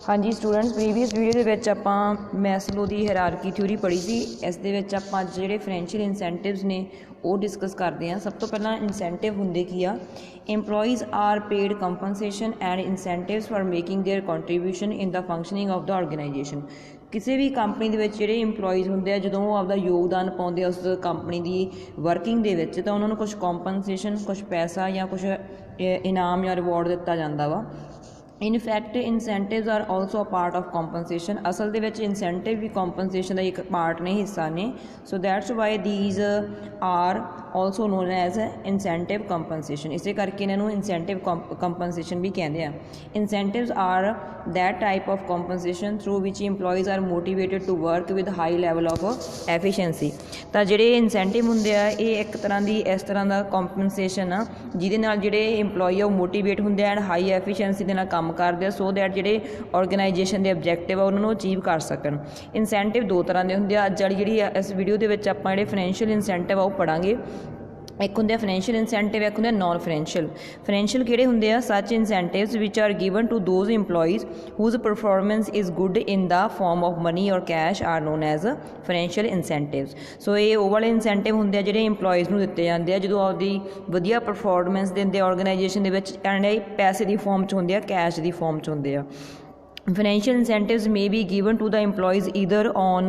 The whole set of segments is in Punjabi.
हाँ जी स्टूडेंट्स, प्रीवियस वीडियो ਦੇ ਵਿੱਚ ਆਪਾਂ ਮੈਸਲੋ ਦੀ ਹਾਇਰਾਰਕੀ ਥਿਊਰੀ ਪੜ੍ਹੀ ਸੀ। ਇਸ ਦੇ ਵਿੱਚ ਆਪਾਂ ਜਿਹੜੇ ਫਾਈਨੈਂਸ਼ੀਅਲ ਇਨਸੈਂਟਿਵਸ ਨੇ ਉਹ ਡਿਸਕਸ ਕਰਦੇ ਹਾਂ। ਸਭ ਤੋਂ ਪਹਿਲਾਂ ਇਨਸੈਂਟਿਵ ਹੁੰਦੇ ਕੀ ਆ? EMPLOYEES are paid compensation and incentives for making their contribution in the functioning of the organization. ਕਿਸੇ ਵੀ ਕੰਪਨੀ ਦੇ ਵਿੱਚ ਜਿਹੜੇ EMPLOYEES ਹੁੰਦੇ ਆ, ਜਦੋਂ ਉਹ ਆਪਦਾ ਯੋਗਦਾਨ ਪਾਉਂਦੇ ਆ ਉਸ ਕੰਪਨੀ ਦੀ ਵਰਕਿੰਗ ਦੇ ਵਿੱਚ, ਤਾਂ ਉਹਨਾਂ ਨੂੰ ਕੁਛ ਕੰਪਨਸੇਸ਼ਨ, ਕੁਛ ਪੈਸਾ ਜਾਂ ਕੁਛ ਇਨਾਮ ਜਾਂ ਰਿਵॉर्ड ਦਿੱਤਾ ਜਾਂਦਾ ਵਾ। In fact incentives are also a part of compensation. ਅਸਲ ਦੇ ਵਿੱਚ ਇਨਸੈਂਟਿਵ ਵੀ ਕੰਪਨਸੇਸ਼ਨ ਦਾ ਇੱਕ ਪਾਰਟ ਨੇ, ਹਿੱਸਾ ਨੇ। So that's why these are also known as incentive compensation. ਇਸੇ ਕਰਕੇ ਇਹਨਾਂ ਨੂੰ ਇਨਸੈਂਟਿਵ ਕੰਪਨਸੇਸ਼ਨ ਵੀ ਕਹਿੰਦੇ ਆ। Incentives are that type of compensation through which EMPLOYEES are motivated to work with high level of efficiency. ਤਾਂ ਜਿਹੜੇ ਇਨਸੈਂਟਿਵ ਹੁੰਦੇ ਆ, ਇਹ ਇੱਕ ਤਰ੍ਹਾਂ ਦੀ ਇਸ ਤਰ੍ਹਾਂ ਦਾ ਕੰਪਨਸੇਸ਼ਨ ਆ ਜਿਹਦੇ ਨਾਲ ਜਿਹੜੇ EMPLOYEE ਆ ਉਹ ਮੋਟੀਵੇਟ ਹੁੰਦੇ ਆ ਐਂਡ ਹਾਈ ਐਫੀਸ਼ੀਐਂਸੀ ਦੇ ਨਾਲ ਕੰਮ ਕਰਦੇ ਆ, ਸੋ ਦੈਟ ਜਿਹੜੇ ਆਰਗੇਨਾਈਜੇਸ਼ਨ ਦੇ ਆਬਜੈਕਟਿਵ ਆ ਉਹਨਾਂ ਨੂੰ ਅਚੀਵ ਕਰ ਸਕਣ। ਇਨਸੈਂਟਿਵ ਦੋ ਤਰ੍ਹਾਂ ਦੇ ਹੁੰਦੇ ਆ। ਅੱਜ ਵਾਲੀ ਜਿਹੜੀ ਇਸ ਵੀਡੀਓ ਦੇ ਵਿੱਚ ਆਪਾਂ ਜਿਹੜੇ ਫਾਈਨੈਂਸ਼ੀਅਲ ਇਨਸੈਂਟਿਵ ਆ ਉਹ ਪੜ੍ਹਾਂਗੇ। ਇੱਕ ਹੁੰਦੇ ਆ ਫਾਈਨੈਂਸ਼ੀਅਲ ਇਨਸੈਂਟਿਵ, ਇੱਕ ਹੁੰਦੇ ਆ ਨਾਨ ਫਾਈਨੈਂਸ਼ੀਅਲ। ਫਾਈਨੈਂਸ਼ੀਅਲ ਕਿਹੜੇ ਹੁੰਦੇ ਆ? Such incentives which are given to those EMPLOYEES whose performance is good in the form of money or cash are known as financial incentives। ਸੋ ਇਹ ਉਹ ਵਾਲੇ ਇਨਸੈਂਟਿਵ ਹੁੰਦੇ ਆ ਜਿਹੜੇ EMPLOYEES ਨੂੰ ਦਿੱਤੇ ਜਾਂਦੇ ਆ ਜਦੋਂ ਆਪਦੀ ਵਧੀਆ ਪਰਫੋਰਮੈਂਸ ਦਿੰਦੇ ਆ ਆਰਗੇਨਾਈਜੇਸ਼ਨ ਦੇ ਵਿੱਚ, ਐਂਡ ਇਹ ਪੈਸੇ ਦੀ ਫਾਰਮ 'ਚ ਹੁੰਦੇ ਆ, ਕੈਸ਼ ਦੀ ਫਾਰਮ 'ਚ ਹੁੰਦੇ ਆ। Financial incentives may be given to the employees either on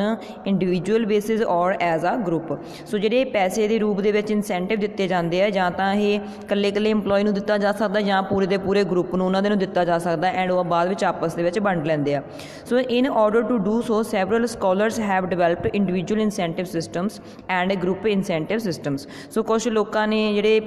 individual basis or as a group। ਸੋ ਜਿਹੜੇ ਪੈਸੇ ਦੇ ਰੂਪ ਦੇ ਵਿੱਚ ਇਨਸੈਂਟਿਵ ਦਿੱਤੇ ਜਾਂਦੇ ਆ, ਜਾਂ ਤਾਂ ਇਹ ਇਕੱਲੇ EMPLOYEE ਨੂੰ ਦਿੱਤਾ ਜਾ ਸਕਦਾ, ਜਾਂ ਪੂਰੇ ਦੇ ਪੂਰੇ ਗਰੁੱਪ ਨੂੰ ਉਹਨਾਂ ਦੇ ਨੂੰ ਦਿੱਤਾ ਜਾ ਸਕਦਾ, ਐਂਡ ਉਹ ਬਾਅਦ ਵਿੱਚ ਆਪਸ ਦੇ ਵਿੱਚ ਵੰਡ ਲੈਂਦੇ ਆ। So in order to do so several scholars have developed individual incentive systems and group incentive systems. So ਕੁਛ ਲੋਕਾਂ ਨੇ ਜਿਹੜੇ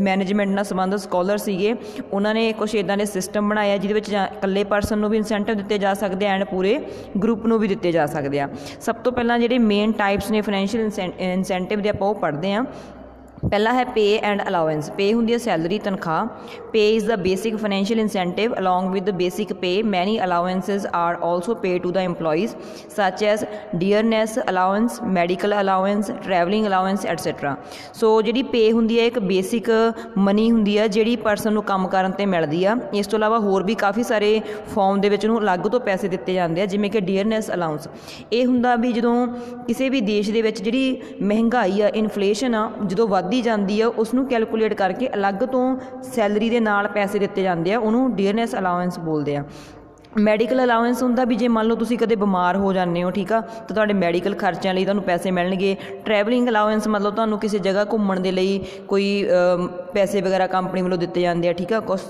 ਮੈਨੇਜਮੈਂਟ ਨਾਲ ਸੰਬੰਧਿਤ ਸਕਾਲਰ ਸੀਗੇ, ਉਹਨਾਂ ਨੇ ਕੁਛ ਇੱਦਾਂ ਦੇ ਸਿਸਟਮ ਬਣਾਇਆ ਜਿਹਦੇ ਵਿੱਚ ਜਾਂ ਇਕੱਲੇ ਪਰਸਨ ਨੂੰ ਵੀ ਇਨਸੈਂਟਿਵ ਦਿੱਤੇ ਜਾ ਸਕਦੇ ਐਂਡ ਪੂਰੇ ਗਰੁੱਪ ਨੂੰ ਵੀ ਦਿੱਤੇ ਜਾ ਸਕਦੇ ਆ। ਸਭ ਤੋਂ ਪਹਿਲਾਂ ਜਿਹੜੇ ਮੇਨ ਟਾਈਪਸ ਨੇ ਫਾਈਨੈਂਸ਼ੀਅਲ ਇਨਸੈਂਟਿਵ ਦੇ, ਆਪਾਂ ਉਹ ਪੜ੍ਹਦੇ ਹਾਂ। ਪਹਿਲਾ ਹੈ ਪੇ ਐਂਡ ਅਲਾਉੈਂਸ। ਪੇ ਹੁੰਦੀ ਹੈ ਸੈਲਰੀ, ਤਨਖਾਹ। Pay is the basic financial incentive along with basic pay many allowances are also pay to the EMPLOYEES such as dearness allowance, medical allowance, travelling allowance et cetera. So ਜਿਹੜੀ ਪੇ ਹੁੰਦੀ ਹੈ ਇੱਕ ਬੇਸਿਕ ਮਨੀ ਹੁੰਦੀ ਹੈ ਜਿਹੜੀ ਪਰਸਨ ਨੂੰ ਕੰਮ ਕਰਨ 'ਤੇ ਮਿਲਦੀ ਆ। ਇਸ ਤੋਂ ਇਲਾਵਾ ਹੋਰ ਵੀ ਕਾਫੀ ਸਾਰੇ ਫਾਰਮ ਦੇ ਵਿੱਚ ਉਹਨੂੰ ਅਲੱਗ ਤੋਂ ਪੈਸੇ ਦਿੱਤੇ ਜਾਂਦੇ ਆ, ਜਿਵੇਂ ਕਿ ਡੀਅਰਨੈਸ ਅਲਾਊਂਸ। ਇਹ ਹੁੰਦਾ ਵੀ ਜਦੋਂ ਕਿਸੇ ਵੀ ਦੇਸ਼ ਦੇ ਵਿੱਚ ਜਿਹੜੀ ਮਹਿੰਗਾਈ ਆ, ਇਨਫਲੇਸ਼ਨ ਆ, ਜਦੋਂ ਵੱਧਦੀ ਜਾਂਦੀ ਆ, ਉਸ ਨੂੰ ਕੈਲਕੂਲੇਟ ਕਰਕੇ ਅਲੱਗ ਤੋਂ ਸੈਲਰੀ ਦੇ ਨਾਲ ਪੈਸੇ ਦਿੱਤੇ ਜਾਂਦੇ ਆ, ਉਹਨੂੰ ਡੀਅਰਨੈਸ ਅਲਾਉੈਂਸ ਬੋਲਦੇ ਆ। ਮੈਡੀਕਲ ਅਲਾਉੈਂਸ ਹੁੰਦਾ ਵੀ ਜੇ ਮੰਨ ਲਓ ਤੁਸੀਂ ਕਦੇ ਬਿਮਾਰ ਹੋ ਜਾਂਦੇ ਹੋ, ਠੀਕ ਆ, ਤਾਂ ਤੁਹਾਡੇ ਮੈਡੀਕਲ ਖਰਚਿਆਂ ਲਈ ਤੁਹਾਨੂੰ ਪੈਸੇ ਮਿਲਣਗੇ। ਟਰੈਵਲਿੰਗ ਅਲਾਉੈਂਸ ਮਤਲਬ ਤੁਹਾਨੂੰ ਕਿਸੇ ਜਗ੍ਹਾ ਘੁੰਮਣ ਦੇ ਲਈ ਕੋਈ ਪੈਸੇ ਵਗੈਰਾ ਕੰਪਨੀ ਵੱਲੋਂ ਦਿੱਤੇ ਜਾਂਦੇ ਆ, ਠੀਕ ਆ, ਕੁਛ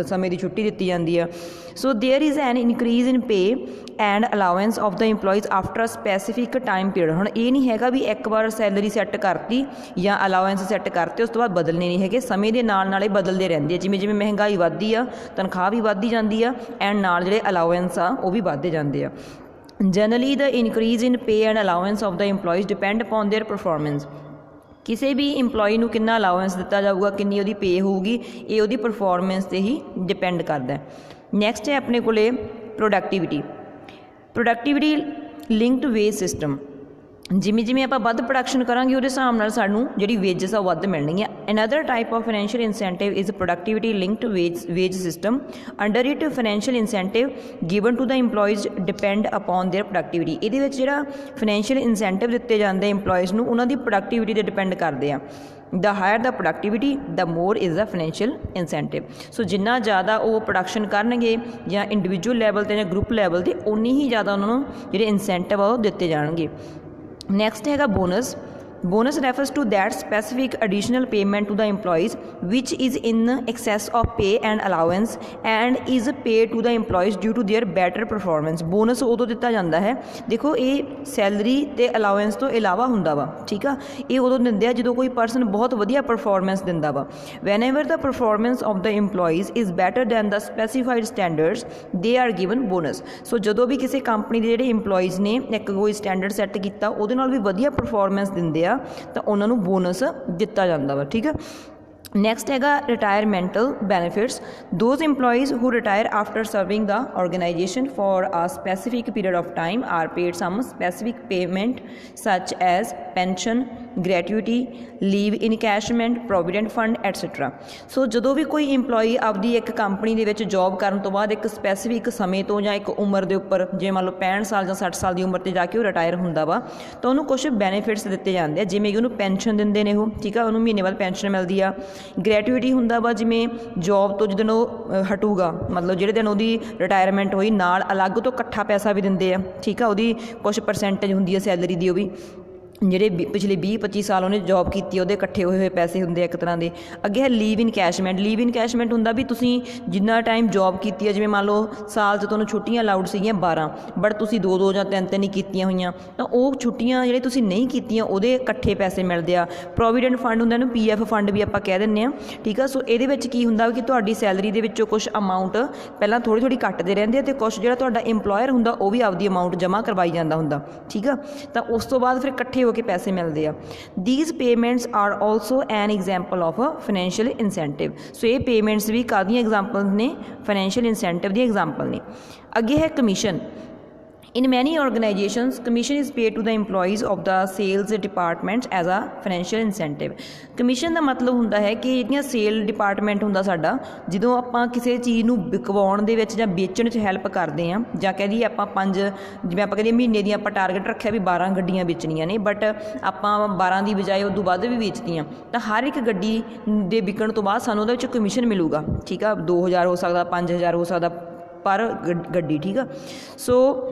ਸਮੇਂ ਦੀ ਛੁੱਟੀ ਦਿੱਤੀ ਜਾਂਦੀ ਆ। So there is an increase in pay and allowance of the EMPLOYEES after a specific time period. ਹੁਣ ਇਹ ਨਹੀਂ ਹੈਗਾ ਵੀ ਇੱਕ ਵਾਰ ਸੈਲਰੀ ਸੈੱਟ ਕਰਤੀ ਜਾਂ ਅਲਾਉੈਂਸ ਸੈੱਟ ਕਰਤੇ ਉਸ ਤੋਂ ਬਾਅਦ ਬਦਲਣੇ ਨਹੀਂ ਹੈਗੇ। ਸਮੇਂ ਦੇ ਨਾਲ ਨਾਲ ਇਹ ਬਦਲਦੇ ਰਹਿੰਦੇ ਆ। ਜਿਵੇਂ ਜਿਵੇਂ ਮਹਿੰਗਾਈ ਵੱਧਦੀ ਆ, ਤਨਖਾਹ ਵੀ ਵੱਧਦੀ ਜਾਂਦੀ ਆ, ਐਂਡ ਨਾਲ ਜਿਹੜੇ ਅਲਾਉੈਂਸ ਆ ਉਹ ਵੀ ਵੱਧਦੇ ਜਾਂਦੇ ਆ। Generally the increase in pay and allowance of the EMPLOYEES depend upon their performance. ਕਿਸੇ ਵੀ EMPLOYEE ਨੂੰ ਕਿੰਨਾ ਅਲਾਉੈਂਸ ਦਿੱਤਾ ਜਾਊਗਾ, ਕਿੰਨੀ ਉਹਦੀ ਪੇ ਹੋਊਗੀ, ਇਹ ਉਹਦੀ ਪਰਫੋਰਮੈਂਸ 'ਤੇ ਹੀ ਡਿਪੈਂਡ ਕਰਦਾ। ਨੈਕਸਟ ਹੈ ਆਪਣੇ ਕੋਲੇ productivity. Productivity linked wage system. ਜਿਵੇਂ ਜਿਵੇਂ ਆਪਾਂ ਵੱਧ ਪ੍ਰੋਡਕਸ਼ਨ ਕਰਾਂਗੇ ਉਹਦੇ ਹਿਸਾਬ ਨਾਲ ਸਾਨੂੰ ਜਿਹੜੀ ਵੇਜਸ ਆ ਉਹ ਵੱਧ ਮਿਲਣਗੀਆਂ। Another type of financial incentive is productivity linked wage system. Under it financial incentive given to the EMPLOYEES depend upon their productivity. ਇਹਦੇ ਵਿੱਚ ਜਿਹੜਾ ਫਾਈਨੈਂਸ਼ੀਅਲ ਇਨਸੈਂਟਿਵ ਦਿੱਤੇ ਜਾਂਦੇ EMPLOYEES ਨੂੰ, ਉਹਨਾਂ ਦੀ ਪ੍ਰੋਡਕਟੀਵਿਟੀ 'ਤੇ ਡਿਪੈਂਡ ਕਰਦੇ ਆ। The higher the productivity the more is the financial incentive. So ਜਿੰਨਾ ਜ਼ਿਆਦਾ ਉਹ ਪ੍ਰੋਡਕਸ਼ਨ ਕਰਨਗੇ ਜਾਂ ਇੰਡੀਵਿਜੂਅਲ ਲੈਵਲ 'ਤੇ ਜਾਂ ਗਰੁੱਪ ਲੈਵਲ 'ਤੇ, ਉਨੀ ਹੀ ਜ਼ਿਆਦਾ ਉਹਨਾਂ ਨੂੰ ਜਿਹੜੇ ਇਨਸੈਂਟਿਵ ਆ ਉਹ ਦਿੱਤੇ ਜਾਣਗੇ। ਨੈਕਸਟ ਹੈਗਾ bonus. Bonus refers to that specific additional payment to the employees which is in excess of pay and allowance and is paid to the employees due to their better performance। Bonus ਉਦੋਂ ਦਿੱਤਾ ਜਾਂਦਾ ਹੈ, ਦੇਖੋ ਇਹ ਸੈਲਰੀ ਤੇ ਅਲਾਉੈਂਸ ਤੋਂ ਇਲਾਵਾ ਹੁੰਦਾ ਵਾ, ਠੀਕ ਆ। ਇਹ ਉਦੋਂ ਦਿੰਦੇ ਆ ਜਦੋਂ ਕੋਈ ਪਰਸਨ ਬਹੁਤ ਵਧੀਆ ਪਰਫੋਰਮੈਂਸ ਦਿੰਦਾ ਵਾ। whenever the performance of the employees is better than the specified standards they are given bonus। ਸੋ ਜਦੋਂ ਵੀ ਕਿਸੇ ਕੰਪਨੀ ਦੇ ਜਿਹੜੇ EMPLOYEES ਨੇ ਇੱਕ ਕੋਈ ਸਟੈਂਡਰਡ ਸੈੱਟ ਕੀਤਾ, ਉਹਦੇ ਨਾਲ ਵੀ ਵਧੀਆ ਪਰਫੋਰਮੈਂਸ ਦਿੰਦੇ ਆ, ਤਾਂ ਉਹਨਾਂ ਨੂੰ ਬੋਨਸ ਦਿੱਤਾ ਜਾਂਦਾ ਵਾ, ਠੀਕ ਆ। Next हैगा retirement benefits। Those employees who retire after serving the organization for a specific period of time are paid some specific payment such as pension, gratuity, leave encashment, provident fund et cetera. So ਜਦੋਂ ਵੀ ਕੋਈ ਇੰਪਲੋਈ ਆਪਦੀ ਇੱਕ ਕੰਪਨੀ ਦੇ ਵਿੱਚ ਜੋਬ ਕਰਨ ਤੋਂ ਬਾਅਦ ਇੱਕ ਸਪੈਸੀਫਿਕ ਸਮੇਂ ਤੋਂ ਜਾਂ ਇੱਕ ਉਮਰ ਦੇ ਉੱਪਰ, ਜੇ ਮੰਨ ਲਓ 65 ਸਾਲ ਜਾਂ 60 ਸਾਲ ਦੀ ਉਮਰ 'ਤੇ ਜਾ ਕੇ ਉਹ ਰਿਟਾਇਰ ਹੁੰਦਾ ਵਾ, ਤਾਂ ਉਹਨੂੰ ਕੁਛ ਬੈਨੀਫਿਟਸ ਦਿੱਤੇ ਜਾਂਦੇ ਆ, ਜਿਵੇਂ ਕਿ ਉਹਨੂੰ ਪੈਨਸ਼ਨ ਦਿੰਦੇ ਨੇ ਉਹ, ਠੀਕ ਆ, ਉਹਨੂੰ ਮਹੀਨੇ ਬਾਅਦ ਪੈਨਸ਼ਨ ਮਿਲਦੀ ਆ। ਗ੍ਰੈਟੂਇਟੀ ਹੁੰਦਾ ਵਾ, ਜਿਵੇਂ ਜੋਬ ਤੋਂ ਜਦੋਂ ਉਹ ਹਟੂਗਾ, ਮਤਲਬ ਜਿਹੜੇ ਦਿਨ ਉਹਦੀ ਰਿਟਾਇਰਮੈਂਟ ਹੋਈ ਨਾਲ ਅਲੱਗ ਤੋਂ ਇਕੱਠਾ ਪੈਸਾ ਵੀ ਦਿੰਦੇ ਆ, ਠੀਕ ਆ, ਉਹਦੀ ਕੁਛ ਪਰਸੈਂਟੇਜ ਹੁੰਦੀ ਆ ਸੈਲਰੀ ਦੀ, ਉਹ ਵੀ ਜਿਹੜੇ ਪਿਛਲੇ 20-25 ਸਾਲ ਉਹਨੇ ਜੋਬ ਕੀਤੀ ਉਹਦੇ ਇਕੱਠੇ ਹੋਏ ਹੋਏ ਪੈਸੇ ਹੁੰਦੇ ਇੱਕ ਤਰ੍ਹਾਂ ਦੇ। ਅੱਗੇ ਹੈ ਲੀਵ ਇਨਕੈਸ਼ਮੈਂਟ। ਲੀਵ ਇਨਕੈਸ਼ਮੈਂਟ ਹੁੰਦਾ ਵੀ ਤੁਸੀਂ ਜਿੰਨਾ ਟਾਈਮ ਜੋਬ ਕੀਤੀ ਹੈ, ਜਿਵੇਂ ਮੰਨ ਲਓ ਸਾਲ 'ਚ ਤੁਹਾਨੂੰ ਛੁੱਟੀਆਂ ਅਲਾਊਡ ਸੀਗੀਆਂ 12, ਬਟ ਤੁਸੀਂ 2-2 ਜਾਂ 3-3 ਹੀ ਕੀਤੀਆਂ ਹੋਈਆਂ, ਤਾਂ ਉਹ ਛੁੱਟੀਆਂ ਜਿਹੜੇ ਤੁਸੀਂ ਨਹੀਂ ਕੀਤੀਆਂ ਉਹਦੇ ਇਕੱਠੇ ਪੈਸੇ ਮਿਲਦੇ ਆ। ਪ੍ਰੋਵੀਡੈਂਟ ਫੰਡ ਹੁੰਦਾ, ਇਹਨੂੰ PF ਫੰਡ ਵੀ ਆਪਾਂ ਕਹਿ ਦਿੰਦੇ ਹਾਂ, ਠੀਕ ਆ। ਸੋ ਇਹਦੇ ਵਿੱਚ ਕੀ ਹੁੰਦਾ ਕਿ ਤੁਹਾਡੀ ਸੈਲਰੀ ਦੇ ਵਿੱਚੋਂ ਕੁਛ ਅਮਾਊਂਟ ਪਹਿਲਾਂ ਥੋੜ੍ਹੀ ਕੱਟਦੇ ਰਹਿੰਦੇ ਆ, ਅਤੇ ਕੁਛ ਜਿਹੜਾ ਤੁਹਾਡਾ ਇੰਪਲੋਇਰ ਹੁੰਦਾ ਉਹ ਵੀ ਆਪਦੀ ਅਮਾਊਂਟ ਜਮ੍ਹਾਂ ਕਰਵਾਈ ਜਾਂਦਾ ਹੁੰਦਾ, ਠੀਕ ਆ। ਤਾਂ ਉਸ ਤੋਂ ਬਾਅਦ ਫਿਰ ਇਕੱਠੇ ਹੋ ਕੇ ਪੈਸੇ ਮਿਲਦੇ ਆ। these payments are also an example of a financial incentive। ਸੋ ਇਹ ਪੇਮੈਂਟਸ ਵੀ ਕਾਹਦੀਆਂ ਐਗਜ਼ਾਮਪਲਸ ਨੇ? ਫਾਈਨੈਂਸ਼ੀਅਲ ਇਨਸੈਂਟਿਵ ਦੀ ਐਗਜ਼ਾਮਪਲ ਨੇ। ਅੱਗੇ ਹੈ commission. In many organizations, commission is paid to the employees of the sales department as a financial incentive। Commission ਦਾ ਮਤਲਬ ਹੁੰਦਾ ਹੈ ਕਿ ਜਿਹੜੀਆਂ ਸੇਲ ਡਿਪਾਰਟਮੈਂਟ ਹੁੰਦਾ ਸਾਡਾ, ਜਦੋਂ ਆਪਾਂ ਕਿਸੇ ਚੀਜ਼ ਨੂੰ ਵਿਕਵਾਉਣ ਦੇ ਵਿੱਚ ਜਾਂ ਵੇਚਣ 'ਚ ਹੈਲਪ ਕਰਦੇ ਹਾਂ, ਜਾਂ ਕਹਿ ਦਈਏ ਆਪਾਂ ਜਿਵੇਂ ਆਪਾਂ ਕਹਿੰਦੇ ਮਹੀਨੇ ਦੀ ਆਪਾਂ ਟਾਰਗੇਟ ਰੱਖਿਆ ਵੀ 12 ਗੱਡੀਆਂ ਵੇਚਣੀਆਂ ਨੇ, ਬਟ ਆਪਾਂ 12 ਦੀ ਬਜਾਏ ਉਦੋਂ ਵੱਧ ਵੀ ਵੇਚਦੀਆਂ, ਤਾਂ ਹਰ ਇੱਕ ਗੱਡੀ ਦੇ ਵਿਕਣ ਤੋਂ ਬਾਅਦ ਸਾਨੂੰ ਉਹਦੇ ਵਿੱਚ ਕਮਿਸ਼ਨ ਮਿਲੂਗਾ, ਠੀਕ ਆ। 2000 ਹੋ ਸਕਦਾ, 5000 ਹੋ ਸਕਦਾ ਪਰ ਗੱਡੀ, ਠੀਕ ਆ। ਸੋ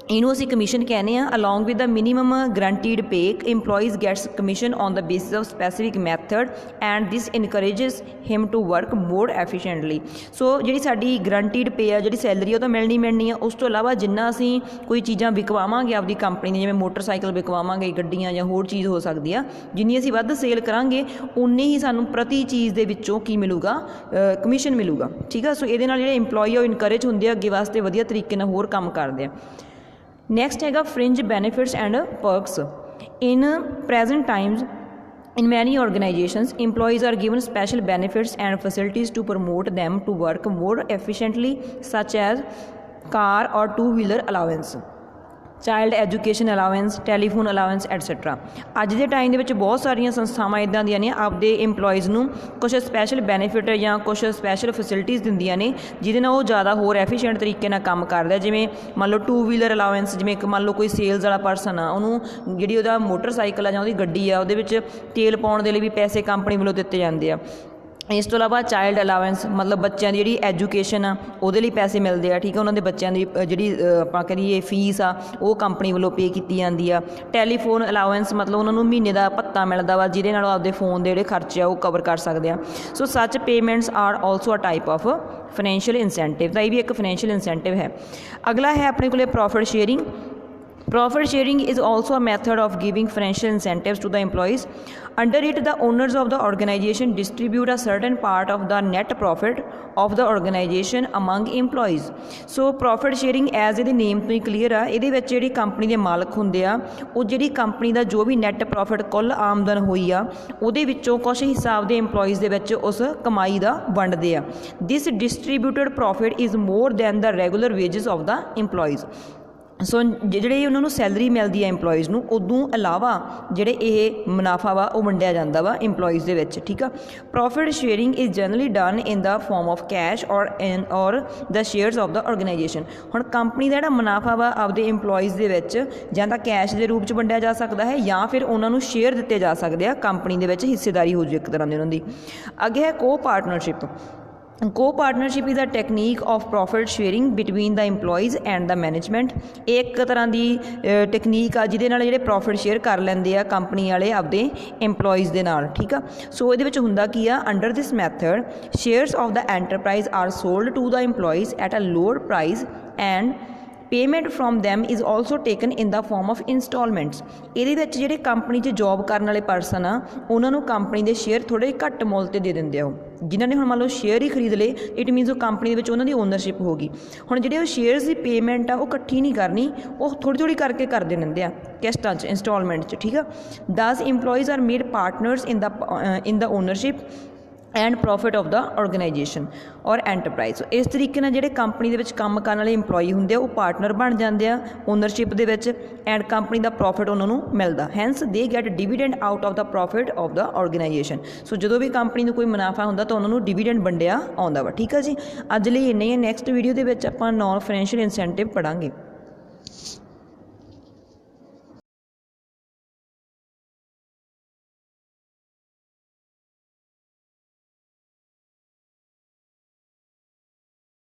ਇਹਨੂੰ ਅਸੀਂ ਕਮਿਸ਼ਨ ਕਹਿੰਦੇ ਹਾਂ। Along with the minimum guaranteed pay, employees gets commission on the basis of specific method and this encourages him to work more efficiently. So ਜਿਹੜੀ ਸਾਡੀ ਗਰੰਟੀਡ ਪੇ ਆ, ਜਿਹੜੀ ਸੈਲਰੀ ਉਹ ਤਾਂ ਮਿਲਣੀ ਆ। ਉਸ ਤੋਂ ਇਲਾਵਾ ਜਿੰਨਾ ਅਸੀਂ ਕੋਈ ਚੀਜ਼ਾਂ ਵਿਕਵਾਵਾਂਗੇ ਆਪਦੀ ਕੰਪਨੀ ਦੀ, ਜਿਵੇਂ ਮੋਟਰਸਾਈਕਲ ਵਿਕਵਾਵਾਂਗੇ, ਗੱਡੀਆਂ ਜਾਂ ਹੋਰ ਚੀਜ਼ ਹੋ ਸਕਦੀ ਆ, ਜਿੰਨੀ ਅਸੀਂ ਵੱਧ ਸੇਲ ਕਰਾਂਗੇ ਉਨੀ ਹੀ ਸਾਨੂੰ ਪ੍ਰਤੀ ਚੀਜ਼ ਦੇ ਵਿੱਚੋਂ ਕੀ ਮਿਲੂਗਾ? ਕਮਿਸ਼ਨ ਮਿਲੂਗਾ, ਠੀਕ ਆ। ਸੋ ਇਹਦੇ ਨਾਲ ਜਿਹੜੇ ਇੰਪਲੋਈ ਆ ਉਹ ਇਨਕਰੇਜ ਹੁੰਦੇ ਆ ਅੱਗੇ ਵਾਸਤੇ, ਵਧੀਆ ਤਰੀਕੇ ਨਾਲ ਹੋਰ ਕੰਮ ਕਰਦੇ ਆ। ਨੈਕਸਟ ਹੈਗਾ fringe benefits and perks. In present times in many organizations, employees are given special benefits and facilities to promote them to work more efficiently, such as car or two-wheeler allowance, child education allowance, telephone allowance etcetera. ਅੱਜ ਦੇ ਟਾਈਮ ਦੇ ਵਿੱਚ ਬਹੁਤ ਸਾਰੀਆਂ ਸੰਸਥਾਵਾਂ ਇੱਦਾਂ ਦੀਆਂ ਨੇ ਆਪਦੇ ਇੰਪਲੋਈਜ਼ ਨੂੰ ਕੁਛ ਸਪੈਸ਼ਲ ਬੈਨੀਫਿਟ ਜਾਂ ਕੁਛ ਸਪੈਸ਼ਲ ਫੈਸਿਲਿਟੀਜ਼ ਦਿੰਦੀਆਂ ਨੇ, ਜਿਹਦੇ ਨਾਲ ਉਹ ਜ਼ਿਆਦਾ ਹੋਰ ਐਫੀਸ਼ੀਐਂਟ ਤਰੀਕੇ ਨਾਲ ਕੰਮ ਕਰਦਾ। ਜਿਵੇਂ ਮੰਨ ਲਓ 2-wheeler ਅਲਾਵੈਂਸ, ਜਿਵੇਂ ਇੱਕ ਮੰਨ ਲਓ ਕੋਈ ਸੇਲਸ ਵਾਲਾ ਪਰਸਨ ਆ, ਉਹਨੂੰ ਜਿਹੜੀ ਉਹਦਾ ਮੋਟਰਸਾਈਕਲ ਆ ਜਾਂ ਉਹਦੀ ਗੱਡੀ ਆ, ਉਹਦੇ ਵਿੱਚ ਤੇਲ ਪਾਉਣ ਦੇ ਲਈ ਵੀ ਪੈਸੇ ਕੰਪਨੀ ਵੱਲੋਂ ਦਿੱਤੇ ਜਾਂਦੇ ਆ। ਇਸ ਤੋਂ ਇਲਾਵਾ ਚਾਈਲਡ ਅਲਾਵੈਂਸ, ਮਤਲਬ ਬੱਚਿਆਂ ਦੀ ਜਿਹੜੀ ਐਜੂਕੇਸ਼ਨ ਆ ਉਹਦੇ ਲਈ ਪੈਸੇ ਮਿਲਦੇ ਆ, ਠੀਕ ਆ। ਉਹਨਾਂ ਦੇ ਬੱਚਿਆਂ ਦੀ ਜਿਹੜੀ ਆਪਾਂ ਕਹੀਏ ਫੀਸ ਆ ਉਹ ਕੰਪਨੀ ਵੱਲੋਂ ਪੇ ਕੀਤੀ ਜਾਂਦੀ ਆ। ਟੈਲੀਫੋਨ ਅਲਾਵੈਂਸ, ਮਤਲਬ ਉਹਨਾਂ ਨੂੰ ਮਹੀਨੇ ਦਾ ਭੱਤਾ ਮਿਲਦਾ ਵਾ, ਜਿਹਦੇ ਨਾਲ ਉਹ ਆਪਦੇ ਫੋਨ ਦੇ ਜਿਹੜੇ ਖਰਚੇ ਆ ਉਹ ਕਵਰ ਕਰ ਸਕਦੇ ਆ। So such payments are also a type of financial incentive. ਤਾਂ ਇਹ ਵੀ ਇੱਕ ਫਾਈਨੈਂਸ਼ੀਅਲ ਇਨਸੈਂਟਿਵ ਹੈ। ਅਗਲਾ ਹੈ ਆਪਣੇ ਕੋਲ profit sharing. Profit sharing is also a method of giving financial incentives to the employees. Under it, the owners of the organization distribute a certain part of the net profit of the organization among employees. So profit sharing, as ਇਹਦੇ ਨੇਮ ਤੋਂ ਹੀ ਕਲੀਅਰ ਆ, ਇਹਦੇ ਵਿੱਚ ਜਿਹੜੀ ਕੰਪਨੀ ਦੇ ਮਾਲਕ ਹੁੰਦੇ ਆ, ਉਹ ਜਿਹੜੀ ਕੰਪਨੀ ਦਾ ਜੋ ਵੀ ਨੈਟ ਪ੍ਰੋਫਿਟ ਕੁੱਲ ਆਮਦਨ ਹੋਈ ਆ ਉਹਦੇ ਵਿੱਚੋਂ ਕੁਛ ਹਿੱਸਾ ਆਪਦੇ ਇੰਪਲੋਈਜ਼ ਦੇ ਵਿੱਚ ਉਸ ਕਮਾਈ ਦਾ ਵੰਡਦੇ ਆ। This distributed profit is more than the regular wages of the employees। ਸੋ ਜਿਹੜੇ ਉਹਨਾਂ ਨੂੰ ਸੈਲਰੀ ਮਿਲਦੀ ਹੈ ਇੰਪਲੋਈਜ਼ ਨੂੰ, ਉਦੋਂ ਇਲਾਵਾ ਜਿਹੜੇ ਇਹ ਮੁਨਾਫਾ ਵਾ ਉਹ ਵੰਡਿਆ ਜਾਂਦਾ ਵਾ ਇੰਪਲੋਈਜ਼ ਦੇ ਵਿੱਚ, ਠੀਕ ਆ। Profit sharing is generally done in the form of cash ਔਰ ਦਾ ਸ਼ੇਅਰਸ ਆਫ ਦਾ ਆਰਗੇਨਾਈਜੇਸ਼ਨ। ਹੁਣ ਕੰਪਨੀ ਦਾ ਜਿਹੜਾ ਮੁਨਾਫਾ ਵਾ ਆਪਦੇ ਇੰਪਲੋਈਜ਼ ਦੇ ਵਿੱਚ ਜਾਂ ਤਾਂ ਕੈਸ਼ ਦੇ ਰੂਪ 'ਚ ਵੰਡਿਆ ਜਾ ਸਕਦਾ ਹੈ, ਜਾਂ ਫਿਰ ਉਹਨਾਂ ਨੂੰ ਸ਼ੇਅਰ ਦਿੱਤੇ ਜਾ ਸਕਦੇ ਆ, ਕੰਪਨੀ ਦੇ ਵਿੱਚ ਹਿੱਸੇਦਾਰੀ ਹੋ ਜੂ ਇੱਕ ਤਰ੍ਹਾਂ ਦੀ ਉਹਨਾਂ ਦੀ। ਅੱਗੇ ਹੈ ਕੋ partnership. Co-partnership is a technique of profit sharing between the employees and the management। ਇਹ ਇੱਕ ਤਰ੍ਹਾਂ ਦੀ ਟੈਕਨੀਕ ਆ ਜਿਹਦੇ ਨਾਲ ਜਿਹੜੇ ਪ੍ਰੋਫਿਟ ਸ਼ੇਅਰ ਕਰ ਲੈਂਦੇ ਆ ਕੰਪਨੀ ਵਾਲੇ ਆਪਦੇ ਇੰਪਲੋਈਜ਼ ਦੇ ਨਾਲ, ਠੀਕ ਆ। ਸੋ ਇਹਦੇ ਵਿੱਚ ਹੁੰਦਾ ਕੀ ਆ? Under this method shares of the enterprise are sold to the employees at a lower price and payment from them is also taken in the form of instalments. ਇਹਦੇ ਵਿੱਚ ਜਿਹੜੇ ਕੰਪਨੀ 'ਚ ਜੋਬ ਕਰਨ ਵਾਲੇ ਪਰਸਨ ਆ, ਉਹਨਾਂ ਨੂੰ ਕੰਪਨੀ ਦੇ ਸ਼ੇਅਰ ਥੋੜ੍ਹੇ ਘੱਟ ਮੁੱਲ 'ਤੇ ਦੇ ਦਿੰਦੇ ਆ। ਉਹ ਜਿਨ੍ਹਾਂ ਨੇ ਹੁਣ ਮੰਨ ਲਓ ਸ਼ੇਅਰ ਹੀ ਖਰੀਦ ਲਏ, ਇਟ ਮੀਨਸ ਉਹ ਕੰਪਨੀ ਦੇ ਵਿੱਚ ਉਹਨਾਂ ਦੀ ਓਨਰਸ਼ਿਪ ਹੋ ਗਈ। ਹੁਣ ਜਿਹੜੇ ਉਹ ਸ਼ੇਅਰਸ ਦੀ ਪੇਮੈਂਟ ਆ ਉਹ ਇਕੱਠੀ ਨਹੀਂ ਕਰਨੀ, ਉਹ ਥੋੜ੍ਹੀ ਕਰਕੇ ਕਰਦੇ ਰਹਿੰਦੇ ਆ ਕਿਸ਼ਤਾਂ 'ਚ, ਇੰਸਟਾਲਮੈਂਟ 'ਚ, ਠੀਕ ਆ। Thus employees are made partners in the ownership and profit of the organisation or enterprise. So ਇਸ ਤਰੀਕੇ ਨਾਲ ਜਿਹੜੇ ਕੰਪਨੀ ਦੇ ਵਿੱਚ ਕੰਮ ਕਰਨ ਵਾਲੇ ਇੰਪਲੋਈ ਹੁੰਦੇ ਆ ਉਹ ਪਾਰਟਨਰ ਬਣ ਜਾਂਦੇ ਆ ਓਨਰਸ਼ਿਪ ਦੇ ਵਿੱਚ, ਐਂਡ ਕੰਪਨੀ ਦਾ ਪ੍ਰੋਫਿਟ ਉਹਨਾਂ ਨੂੰ ਮਿਲਦਾ, hence they get dividend out of the profit of the organisation. So ਜਦੋਂ ਵੀ ਕੰਪਨੀ ਨੂੰ ਕੋਈ ਮੁਨਾਫਾ ਹੁੰਦਾ ਤਾਂ ਉਹਨਾਂ ਨੂੰ ਡਿਵੀਡੈਂਡ ਵੰਡਿਆ ਆਉਂਦਾ ਵਾ। ਠੀਕ ਆ ਜੀ, ਅੱਜ ਲਈ ਇੰਨੇ ਹੀ। ਨੈਕਸਟ ਵੀਡੀਓ ਦੇ ਵਿੱਚ ਆਪਾਂ ਨੌਨ ਫਾਈਨੈਂਸ਼ੀਅਲ ਇਨਸੈਂਟਿਵ ਪੜ੍ਹਾਂਗੇ।